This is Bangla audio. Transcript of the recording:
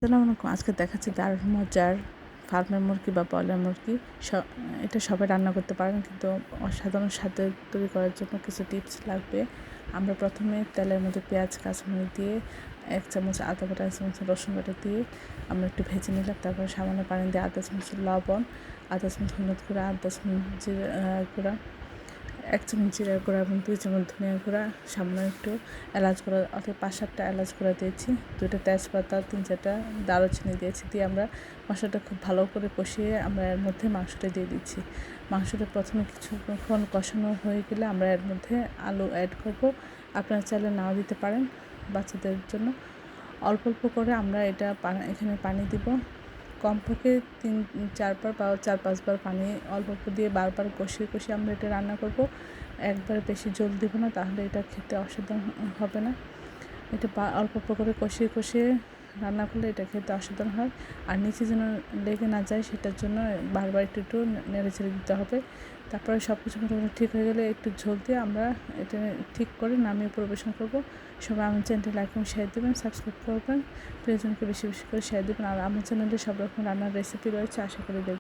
আসসালামু আলাইকুম। আজকে দেখাচ্ছি দারুণ মজার ফার্মের মুরগি বা ব্রয়লার মুরগি। এটা সবাই রান্না করতে পারেন, কিন্তু অসাধারণ স্বাদের তৈরি করার জন্য কিছু টিপস লাগবে। আমরা প্রথমে তেলের মধ্যে পেঁয়াজ কাঁচামরিচ দিয়ে 1 চামচ আদা বাটা, 1 চামচ রসুন বাটা দিয়ে আমরা একটু ভেজে নিলাম। তারপর সামান্য পানি দিয়ে আধা চামচ লবণ, আধা চামচ হলুদ গুঁড়া, আধা চামচ জিরা গুঁড়া, 1 চামচ জিরা গুঁড়া এবং 2 চামচ ধনিয়া গুঁড়া, সামান্য একটু এলাচ গুঁড়া অর্থাৎ 5-7টা এলাচ গুঁড়া দিয়েছি, 2টা তেজপাতা, 3-4টা দারুচিনি দিয়েছি। দিয়ে আমরা মশলাটা খুব ভালো করে কষিয়ে আমরা এর মধ্যে মাংসটা দিয়ে দিচ্ছি। মাংসটা প্রথমে কিছুক্ষণ কষানো হয়ে গেলে আমরা এর মধ্যে আলু অ্যাড করব। আপনারা চাইলে নাও দিতে পারেন। বাচ্চাদের জন্য অল্প অল্প করে আমরা এখানে পানি দিব। কমপক্ষে 3-4 বার বা 4-5 বার পানি অল্প অল্প দিয়ে বারবার কষিয়ে কষিয়ে আমরা এটা রান্না করব। একবার বেশি জল দিব না, তাহলে এটা খেতে অসাধারণ হবে না। এটা অল্প অল্প করে কষিয়ে কষিয়ে রান্না করলে এটা খেতে অসাধারণ হয়। আর নিচে যেন লেগে না যায়, সেটার জন্য বারবার একটু একটু নেড়ে ছেড়ে দিতে হবে। তারপরে সব কিছু মোটামুটি ঠিক হয়ে গেলে একটু ঝোল দিয়ে আমরা এটা ঠিক করে নামিয়ে পরিবেশন করব। সবাই আমার চ্যানেলটি লাইক এবং শেয়ার দেবেন, সাবস্ক্রাইব করবেন, প্রিয়জনকে বেশি বেশি করে শেয়ার দেবেন। আর আমার চ্যানেলে সব রকম রান্নার রেসিপি রয়েছে, আশা করি দেখবেন।